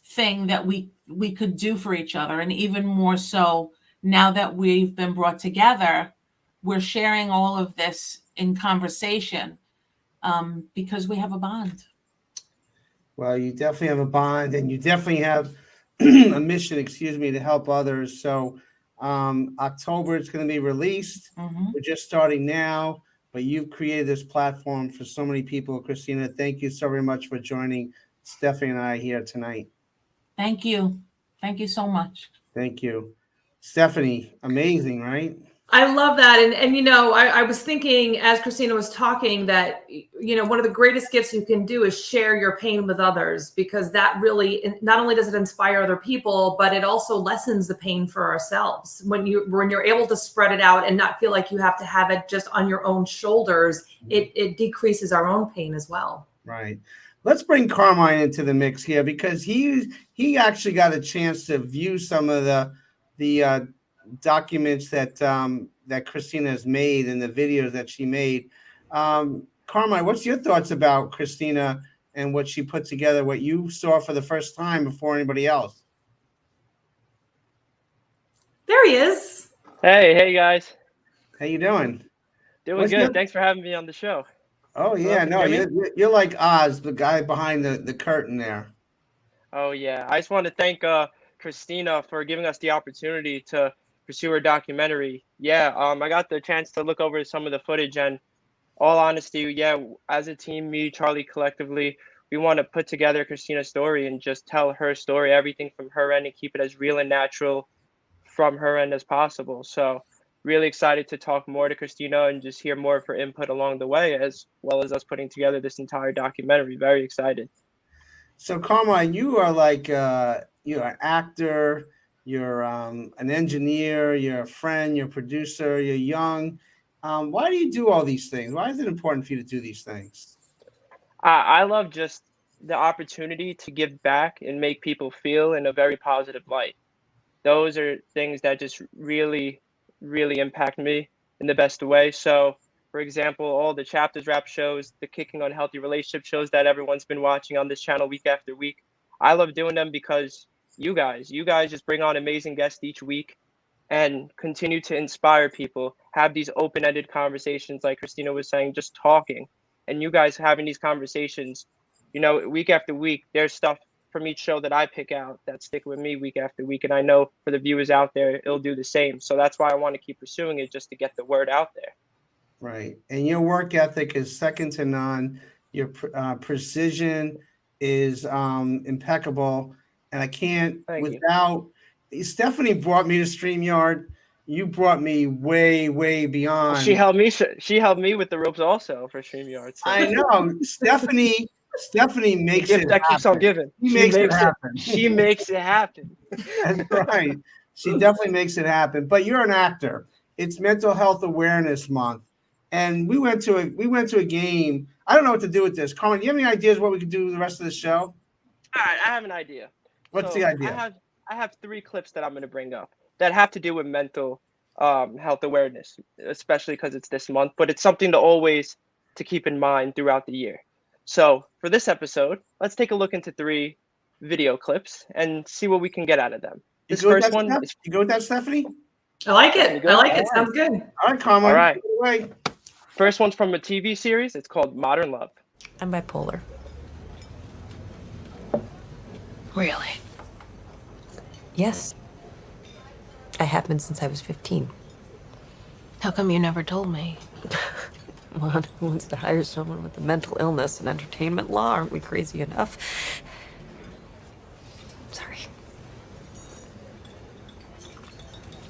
thing that we could do for each other. And even more so now that we've been brought together, we're sharing all of this in conversation because we have a bond. Well, you definitely have a bond, and you definitely have a mission, to help others. So October, it's going to be released. We're just starting now, but you've created this platform for so many people. Christina, thank you so very much for joining Stephanie and I here tonight. Thank you. Thank you so much. Thank you. Stephanie, amazing, right? I love that. And you know, I was thinking as Christina was talking that, you know, one of the greatest gifts you can do is share your pain with others, because that really, not only does it inspire other people, but it also lessens the pain for ourselves. When you're able to spread it out and not feel like you have to have it just on your own shoulders, it decreases our own pain as well. Right. Let's bring Carmine into the mix here, because he actually got a chance to view some of the documents that that Christina has made and the videos that she made. Carmine, what's your thoughts about Christina and what she put together, what you saw for the first time before anybody else? There he is. Hey guys. How you doing? Doing good. Thanks for having me on the show. Oh yeah, no, you're like Oz, the guy behind the curtain there. Oh yeah, I just want to thank Christina for giving us the opportunity to pursue her documentary. Yeah, I got the chance to look over some of the footage, and all honesty, yeah, as a team, me, Charlie, collectively, we want to put together Christina's story and just tell her story, everything from her end, and keep it as real and natural from her end as possible. So really excited to talk more to Christina and just hear more of her input along the way, as well as us putting together this entire documentary. Very excited. So Carmine, you are like you're an actor, you're an engineer, you're a friend, you're a producer, you're young. Why do you do all these things? Why is it important for you to do these things? I love just the opportunity to give back and make people feel in a very positive light. Those are things that just really, really impact me in the best way. So, for example, all the Chapters Wrap shows, the Kicking Unhealthy Relationship shows that everyone's been watching on this channel week after week. I love doing them because you guys just bring on amazing guests each week and continue to inspire people, have these open-ended conversations like Christina was saying, just talking. And you guys having these conversations, you know, week after week, there's stuff from each show that I pick out that stick with me week after week. And I know for the viewers out there, it'll do the same. So that's why I want to keep pursuing it, just to get the word out there. Right. And your work ethic is second to none. Your precision is impeccable. And I can't, Stephanie brought me to StreamYard. You brought me way, way beyond. She helped me with the ropes also for StreamYard. So. I know. Stephanie makes it that keeps on giving. She makes it happen. She makes it happen. That's right. She definitely makes it happen. But you're an actor. It's Mental Health Awareness Month. And we went to a game. I don't know what to do with this. Carmen, do you have any ideas what we could do with the rest of the show? All right, I have an idea. What's the idea? I have 3 clips that I'm going to bring up that have to do with mental health awareness, especially because it's this month. But it's something to keep in mind throughout the year. So for this episode, let's take a look into 3 video clips and see what we can get out of them. This first one. You go with that, Stephanie? I like it. I like it. Sounds good. All right, Carmen. All right. First one's from a TV series. It's called Modern Love. I'm bipolar. Really? Yes. I have been since I was 15. How come you never told me? Well, who wants to hire someone with a mental illness and entertainment law? Aren't we crazy enough? Sorry.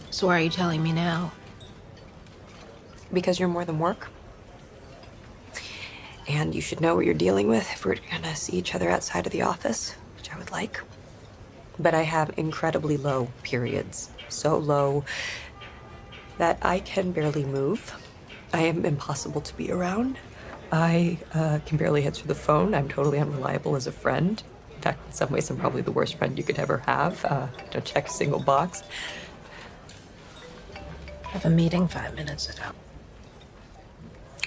So why are you telling me now? because you're more than work. And you should know what you're dealing with if we're gonna see each other outside of the office, which I would like. But I have incredibly low periods. So low that I can barely move. I am impossible to be around. I can barely answer the phone. I'm totally unreliable as a friend. In fact, in some ways, I'm probably the worst friend you could ever have. Don't check a single box. I have a meeting 5 minutes ago.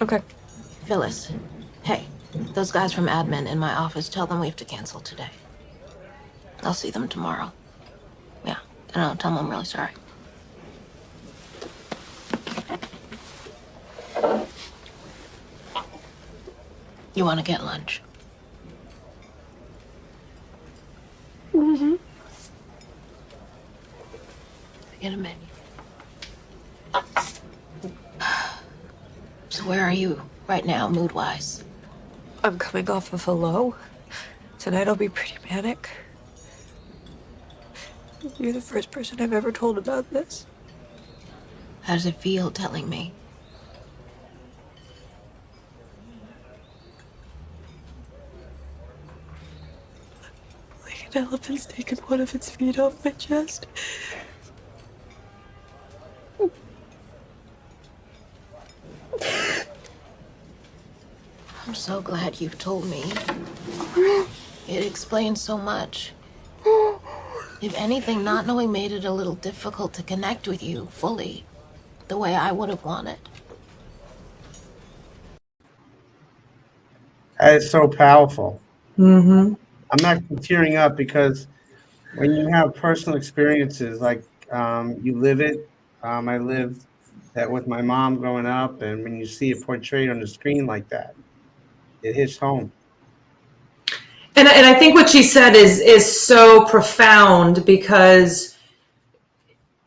Okay. Phyllis, hey, those guys from admin in my office, tell them we have to cancel today. I'll see them tomorrow. Yeah, and I'll tell them I'm really sorry. You want to get lunch? Mm-hmm. Get a menu. So where are you right now, mood-wise? I'm coming off of a low. Tonight I'll be pretty manic. You're the first person I've ever told about this. How does it feel telling me? Like an elephant's taken one of its feet off my chest. I'm so glad you told me. It explains so much. If anything, not knowing made it a little difficult to connect with you fully, the way I would have wanted. That is so powerful. Mm-hmm. I'm actually tearing up because when you have personal experiences, like you live it. I lived that with my mom growing up, and when you see it portrayed on the screen like that, it hits home. And I think what she said is so profound, because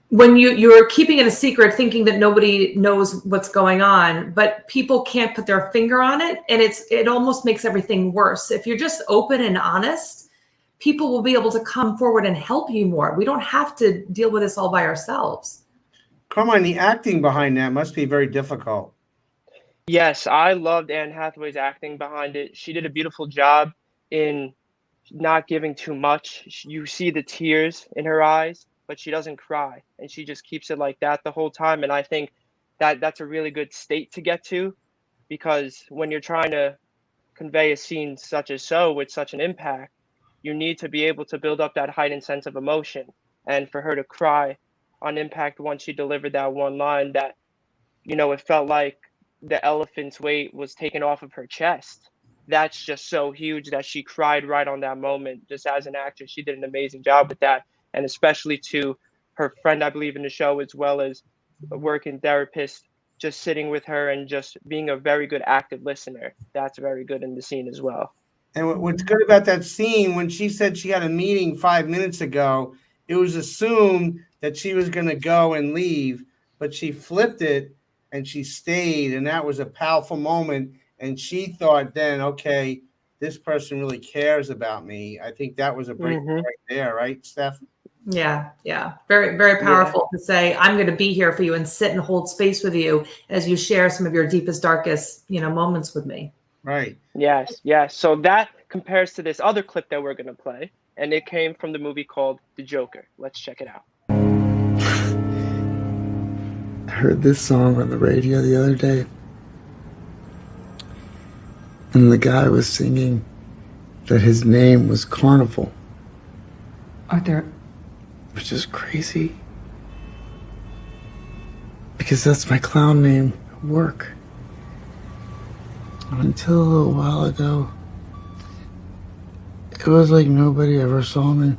when you're keeping it a secret, thinking that nobody knows what's going on, but people can't put their finger on it, and it almost makes everything worse. If you're just open and honest, people will be able to come forward and help you more. We don't have to deal with this all by ourselves. Carmine, the acting behind that must be very difficult. Yes, I loved Anne Hathaway's acting behind it. She did a beautiful job in not giving too much. You see the tears in her eyes, but she doesn't cry, and she just keeps it like that the whole time. And I think that that's a really good state to get to, because when you're trying to convey a scene such as so with such an impact, you need to be able to build up that heightened sense of emotion. And for her to cry on impact once she delivered that one line, that, you know, it felt like the elephant's weight was taken off of her chest. That's just so huge that she cried right on that moment. Just as an actress, she did an amazing job with that. And especially to her friend, I believe, in the show, as well as a working therapist, just sitting with her and just being a very good active listener. That's very good in the scene as well. And what's good about that scene, when she said she had a meeting 5 minutes ago, it was assumed that she was going to go and leave, but she flipped it and she stayed. And that was a powerful moment. And she thought then, okay, this person really cares about me. I think that was a breakthrough right there, right, Steph? Yeah. Very, very powerful to say, I'm going to be here for you and sit and hold space with you as you share some of your deepest, darkest, moments with me. Right. Yes. So that compares to this other clip that we're going to play, and it came from the movie called The Joker. Let's check it out. I heard this song on the radio the other day, and the guy was singing that his name was Carnival. Arthur. Which is crazy, because that's my clown name at work. Until a little while ago, it was like nobody ever saw me.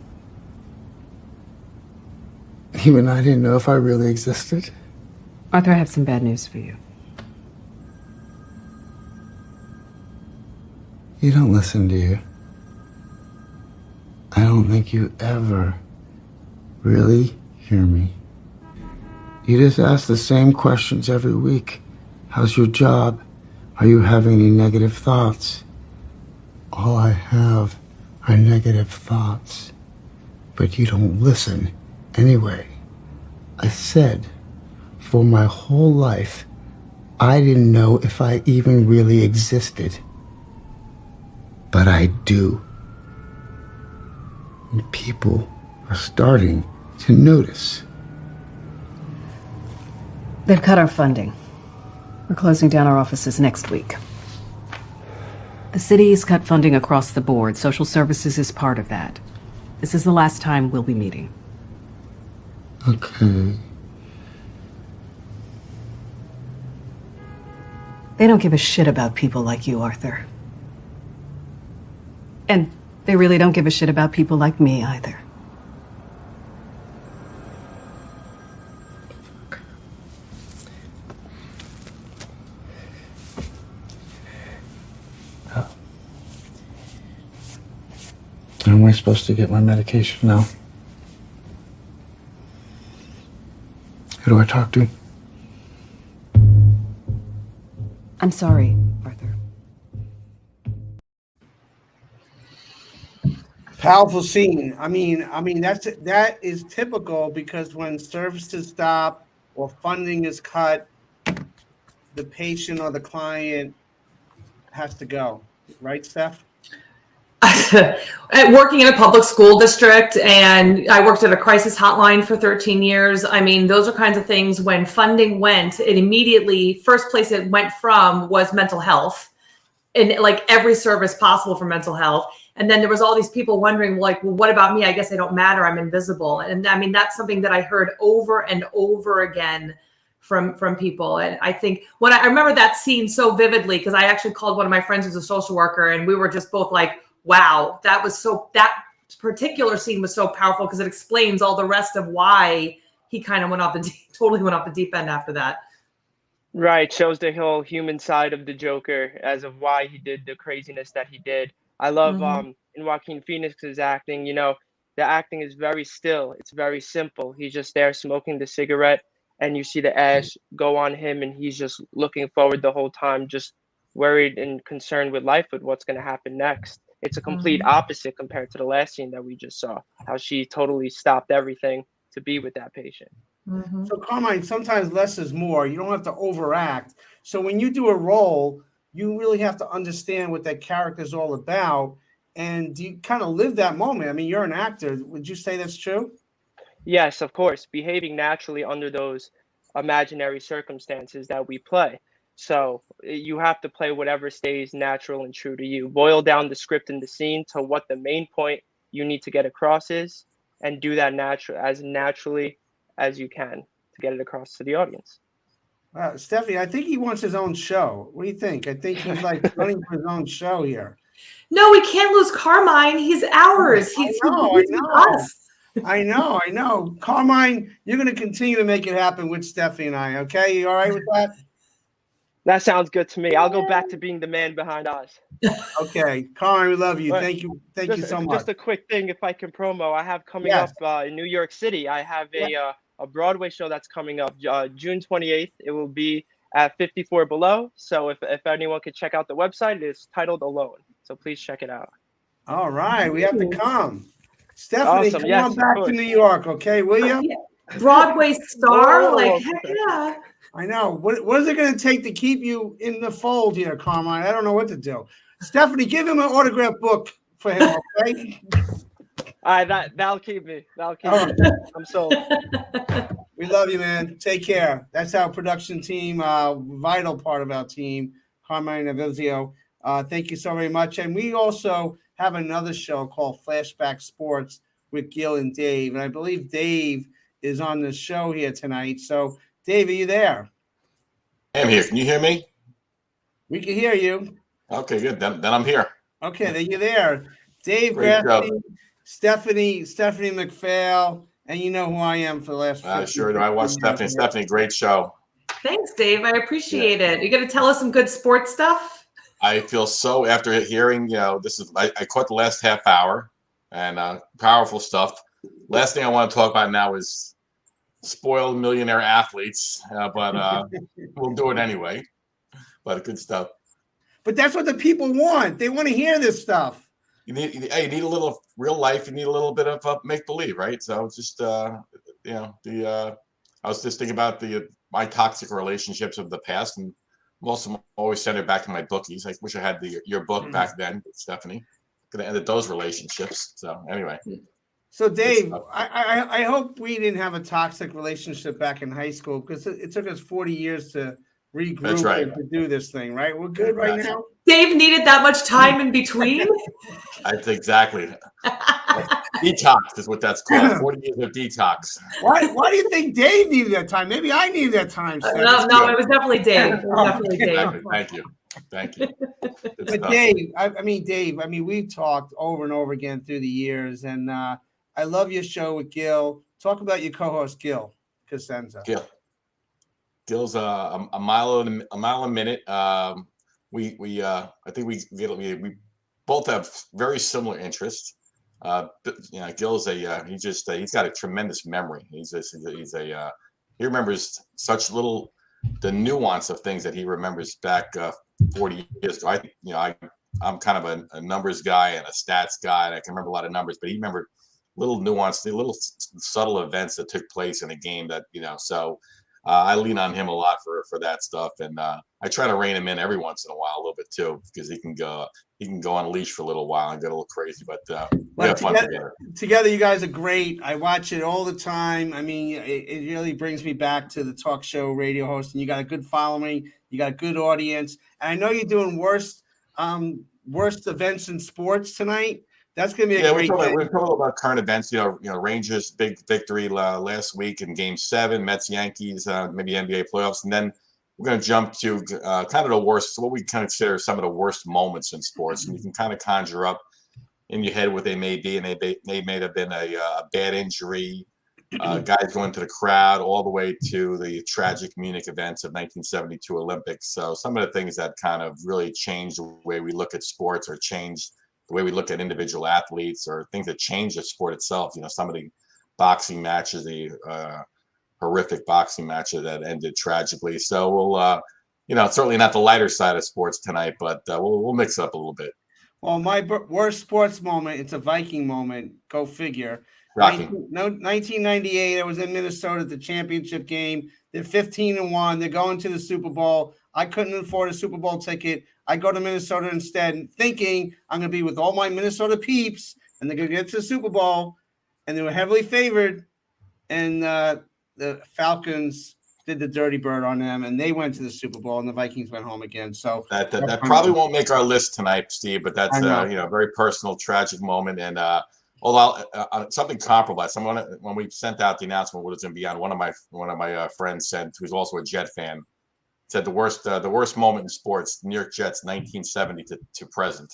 Even I didn't know if I really existed. Arthur, I have some bad news for you. You don't listen, do you? I don't think you ever really hear me. You just ask the same questions every week. How's your job? Are you having any negative thoughts? All I have are negative thoughts. But you don't listen anyway. I said, for my whole life, I didn't know if I even really existed. But I do. And people are starting to notice. They've cut our funding. We're closing down our offices next week. The city's cut funding across the board. Social services is part of that. This is the last time we'll be meeting. Okay. They don't give a shit about people like you, Arthur. And they really don't give a shit about people like me either. How am I supposed to get my medication now? Who do I talk to? I'm sorry, Arthur. Powerful scene. I mean, that is typical because when services stop or funding is cut, the patient or the client has to go. Right, Steph? Working in a public school district, and I worked at a crisis hotline for 13 years. I mean, those are kinds of things. When funding went, it immediately, first place it went from was mental health, and like every service possible for mental health. And then there was all these people wondering, like, well, what about me? I guess I don't matter. I'm invisible. And I mean, that's something that I heard over and over again from people. And I think when I remember that scene so vividly, because I actually called one of my friends who's a social worker, and we were just both like, wow, that particular scene was so powerful because it explains all the rest of why he kind of totally went off the deep end after that. Right. Shows the whole human side of the Joker as of why he did the craziness that he did. I love in Joaquin Phoenix's acting, you know, the acting is very still. It's very simple. He's just there smoking the cigarette, and you see the ash go on him, and he's just looking forward the whole time, just worried and concerned with life, with what's going to happen next. It's a complete opposite compared to the last scene that we just saw, how she totally stopped everything to be with that patient. So Carmine, sometimes less is more. You don't have to overact. So when you do a role, you really have to understand what that character is all about, and you kind of live that moment. I mean, you're an actor. Would you say that's true? Yes, of course, behaving naturally under those imaginary circumstances that we play. So you have to play whatever stays natural and true to you. Boil down the script and the scene to what the main point you need to get across is, and do that naturally as you can to get it across to the audience. Stephanie, I think he wants his own show. What do you think? I think he's like running for his own show here. No, we can't lose Carmine. He's ours. He's us. I know. Carmine, you're going to continue to make it happen with Stephanie and I, okay? You all right with that? That sounds good to me. I'll go back to being the man behind Oz. Okay. Carmine, we love you. But Thank you so much. Just a quick thing, if I can promo, I have coming up in New York City. I have a Broadway show that's coming up June 28th. It will be at 54 Below. So if anyone could check out the website, it's titled Alone. So please check it out. All right. We have to come. Stephanie, Awesome. come Yes, on back to New York, okay, will you? Broadway star? Like, heck yeah. I know. What is it going to take to keep you in the fold here, Carmine? I don't know what to do. Stephanie, give him an autograph book for him, okay? All right, that'll keep me. That'll keep me. I'm sold. We love you, man. Take care. That's our production team, vital part of our team, Carmine Avizio. Thank you so very much. And we also have another show called Flashback Sports with Gil and Dave. And I believe Dave is on the show here tonight. So, Dave, are you there? I'm here. Can you hear me? We can hear you. Okay, good. Then I'm here. Okay, then you're there. Dave Great Grassi, job. Stephanie McPhail, and you know who I am for the last 50 Sure do. I watched Stephanie. Stephanie, great show. Thanks, Dave. I appreciate it. You going to tell us some good sports stuff? I feel so, after hearing, I caught the last half hour, and powerful stuff. Last thing I want to talk about now is spoiled millionaire athletes, but we'll do it anyway. But good stuff. But that's what the people want. They want to hear this stuff. You need a little real life. You need a little bit of make believe, right? So just I was just thinking about my toxic relationships of the past, and most always send it back to my bookies. I wish I had your book back then, Stephanie. Could have ended those relationships. So anyway. So Dave, I hope we didn't have a toxic relationship back in high school, because it took us 40 years to regroup That's right. and to do this thing, right? We're good right now. Dave needed that much time in between. That's exactly. Detox is what that's called. 40 years of detox. Why do you think Dave needed that time? Maybe I needed that time. Steph. No, it was definitely Dave. It was definitely Dave. Exactly. Thank you. But Dave, I mean, we've talked over and over again through the years, and I love your show with Gil. Talk about your co-host Gil Cosenza. Gil's a mile a minute. I think we both have very similar interests. Gil's he's got a tremendous memory. He remembers such little, the nuance of things that he remembers back 40 years ago. I'm kind of a numbers guy and a stats guy, and I can remember a lot of numbers, but he remembered little nuance, the little subtle events that took place in a game that, so I lean on him a lot for that stuff. And I try to rein him in every once in a while a little bit too, because he can go on a leash for a little while and get a little crazy, but we have fun together. Together, you guys are great. I watch it all the time. I mean, it really brings me back to the talk show radio host, and you got a good following. You got a good audience. And I know you're doing worst events in sports tonight. That's going to be a great day. We're talking about current events. Rangers big victory last week in Game 7, Mets Yankees, maybe NBA playoffs, and then we're going to jump to kind of the worst, what we consider some of the worst moments in sports, and you can kind of conjure up in your head what they may be, and they may have been a bad injury, guys going to the crowd, all the way to the tragic Munich events of 1972 Olympics. So some of the things that kind of really changed the way we look at sports, or changed the way we look at individual athletes, or things that change the sport itself. Some of the boxing matches, the horrific boxing matches that ended tragically. So we'll, certainly not the lighter side of sports tonight, but we'll mix it up a little bit. Well, my worst sports moment, it's a Viking moment. Go figure. Rocky. 1998, I was in Minnesota at the championship game. They're 15-1. They're going to the Super Bowl. I couldn't afford a Super Bowl ticket. I go to Minnesota instead, thinking I'm going to be with all my Minnesota peeps, and they're going to get to the Super Bowl. And they were heavily favored, and the Falcons did the dirty bird on them, and they went to the Super Bowl, and the Vikings went home again. So that probably won't make our list tonight, Steve, but that's a very personal, tragic moment. And although something comparable, when we sent out the announcement what was going to be on, one of my friends said, who's also a Jet fan, said the worst moment in sports, New York Jets, 1970 to present,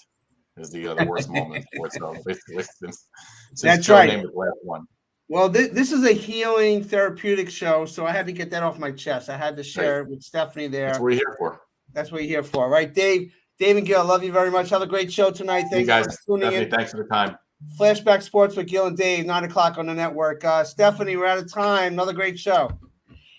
is the worst moment in sports. So that's Joe right. named the last one. Well, this is a healing, therapeutic show, so I had to get that off my chest. I had to share it with Stephanie there. That's what we're here for. That's what you're here for, right? Dave and Gil, love you very much. Have a great show tonight. Thank you guys for tuning in. Thanks for the time. Flashback Sports with Gil and Dave, 9:00 on the network. Stephanie, we're out of time. Another great show.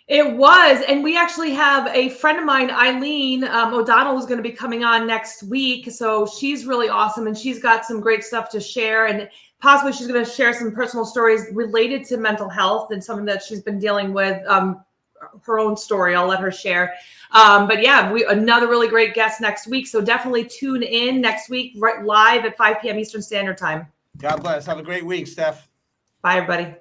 It was, and we actually have a friend of mine, Eileen O'Donnell, who's going to be coming on next week. So she's really awesome, and she's got some great stuff to share, and possibly she's going to share some personal stories related to mental health and something that she's been dealing with, her own story. I'll let her share. But yeah, another really great guest next week. So definitely tune in next week, right live at 5 p.m. Eastern Standard Time. God bless. Have a great week, Steph. Bye, everybody.